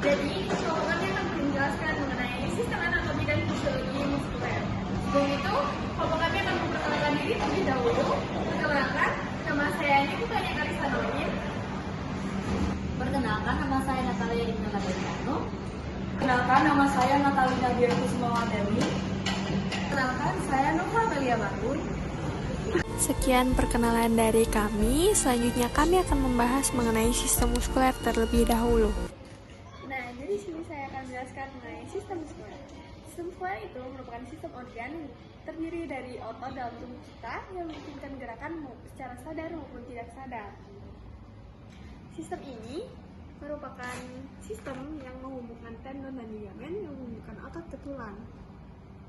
Jadi, kami akan menjelaskan mengenai sistem anatomi dan fisiologi muskuler. Sebelum itu, kelompok kami akan memperkenalkan diri terlebih dahulu. Perkenalkan, nama saya ini bukannya Karisa Norin. Perkenalkan, nama saya Natalia Ibnu Nabila. Perkenalkan, nama saya Natalina Biarkusumawardani. Perkenalkan, saya Nova Amelia Bakun. Sekian perkenalan dari kami. Selanjutnya kami akan membahas mengenai sistem muskuler terlebih dahulu. Nah, jadi sini saya akan menjelaskan mengenai sistem muskuler. Sistem muskuler itu merupakan sistem organ yang terdiri dari otot dalam tubuh kita yang memungkinkan gerakan secara sadar maupun tidak sadar. Sistem ini merupakan sistem yang menghubungkan tendon dan ligamen yang menghubungkan otot ke tulang.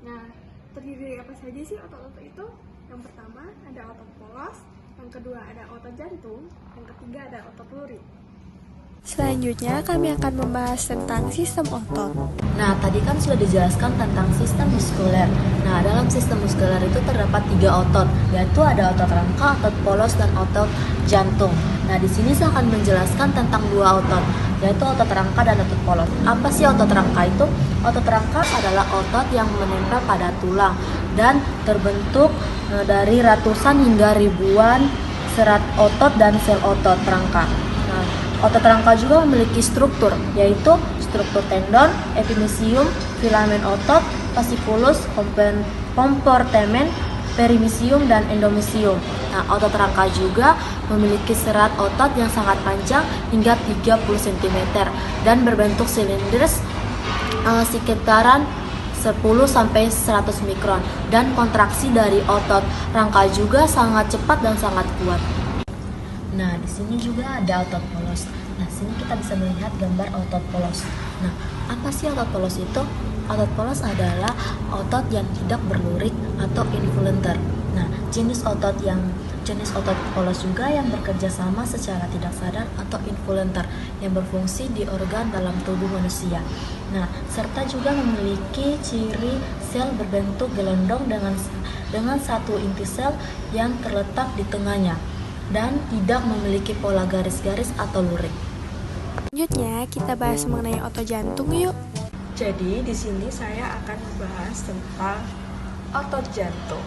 Nah, terdiri dari apa saja sih otot-otot itu? Yang pertama ada otot polos, yang kedua ada otot jantung, yang ketiga ada otot lurik. Selanjutnya kami akan membahas tentang sistem otot. Nah, tadi kan sudah dijelaskan tentang sistem muskuler. Nah, dalam sistem muskuler itu terdapat 3 otot, yaitu ada otot rangka, otot polos, dan otot jantung. Nah, di sini saya akan menjelaskan tentang 2 otot, yaitu otot rangka dan otot polos. Apa sih otot rangka itu? Otot rangka adalah otot yang menempel pada tulang dan terbentuk dari ratusan hingga ribuan serat otot dan sel otot rangka. Nah, otot rangka juga memiliki struktur, yaitu struktur tendon, epimysium, filamen otot, fasciculus, kompartemen, perimysium, dan endomysium. Nah, otot rangka juga memiliki serat otot yang sangat panjang hingga 30 cm dan berbentuk silindris sekitaran 10-100 mikron, dan kontraksi dari otot rangka juga sangat cepat dan sangat kuat. Nah, di sini juga ada otot polos. Nah, sini kita bisa melihat gambar otot polos. Nah, apa sih otot polos itu? Otot polos adalah otot yang tidak berlurik atau involuntar. Nah, jenis otot polos juga yang bekerja sama secara tidak sadar atau involuntar yang berfungsi di organ dalam tubuh manusia. Nah, serta juga memiliki ciri sel berbentuk gelondong dengan satu inti sel yang terletak di tengahnya dan tidak memiliki pola garis-garis atau lurik. Selanjutnya kita bahas mengenai otot jantung yuk. Jadi di sini saya akan membahas tentang otot jantung.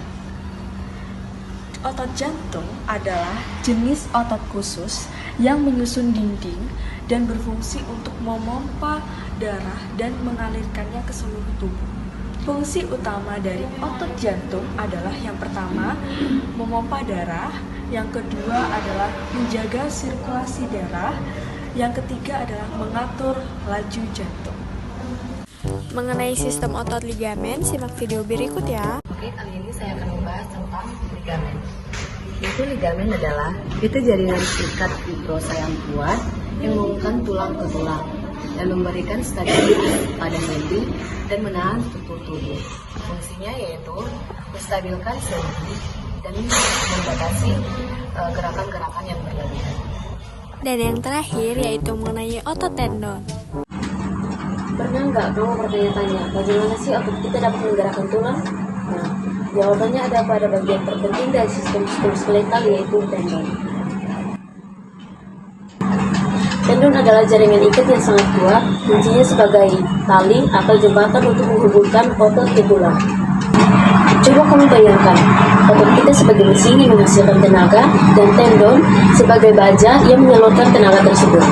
Otot jantung adalah jenis otot khusus yang menyusun dinding dan berfungsi untuk memompa darah dan mengalirkannya ke seluruh tubuh. Fungsi utama dari otot jantung adalah yang pertama, memompa darah, yang kedua adalah menjaga sirkulasi darah, yang ketiga adalah mengatur laju jantung. Mengenai sistem otot ligamen, simak video berikut ya. Oke, kali ini saya akan membahas tentang ligamen. Ligamen adalah jaringan ikat fibrosa yang kuat yang menghubungkan tulang ke tulang dan memberikan stabilitas pada sendi dan menahan struktur tubuh. Fungsinya yaitu menstabilkan sendi dan membatasi gerakan-gerakan yang berlebihan. Dan yang terakhir yaitu mengenai otot tendon. Pernah nggak kamu bertanya-tanya bagaimana sih otot kita dapat menggerakkan tulang? Nah, jawabannya ada pada bagian terpenting dari sistem skeletal, yaitu tendon. Tendon adalah jaringan ikat yang sangat kuat, fungsinya sebagai tali atau jembatan untuk menghubungkan otot ke tulang. Coba kamu bayangkan, otot kita sebagai mesin yang menghasilkan tenaga, dan tendon sebagai baja yang menyalurkan tenaga tersebut.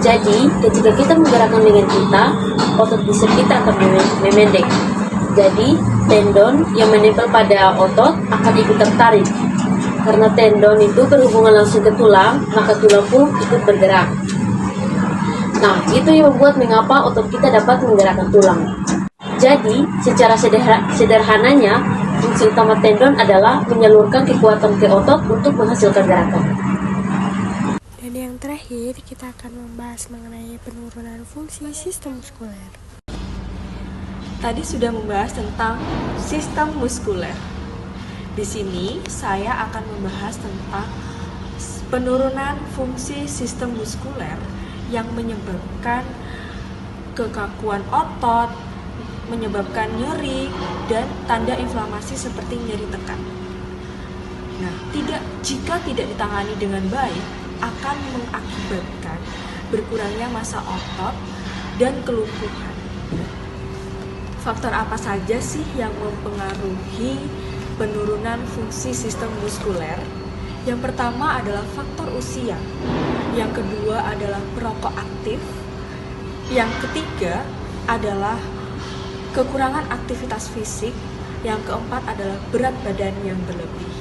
Jadi, ketika kita menggerakkan lengan kita, otot bicep kita akan memendek. Jadi, tendon yang menempel pada otot akan ikut tertarik. Karena tendon itu berhubungan langsung ke tulang, maka tulang pun ikut bergerak. Nah, itu yang membuat mengapa otot kita dapat menggerakkan tulang. Jadi, secara sederhananya, fungsi utama tendon adalah menyalurkan kekuatan ke otot untuk menghasilkan gerakan. Dan yang terakhir, kita akan membahas mengenai penurunan fungsi sistem muskuler. Tadi sudah membahas tentang sistem muskuler. Di sini saya akan membahas tentang penurunan fungsi sistem muskuler yang menyebabkan kekakuan otot, menyebabkan nyeri, dan tanda inflamasi seperti nyeri tekan. Nah, jika tidak ditangani dengan baik, akan mengakibatkan berkurangnya massa otot dan kelumpuhan. Faktor apa saja sih yang mempengaruhi penurunan fungsi sistem muskuler? Yang pertama adalah faktor usia. Yang kedua adalah perokok aktif. Yang ketiga adalah kekurangan aktivitas fisik. Yang keempat adalah berat badan yang berlebih.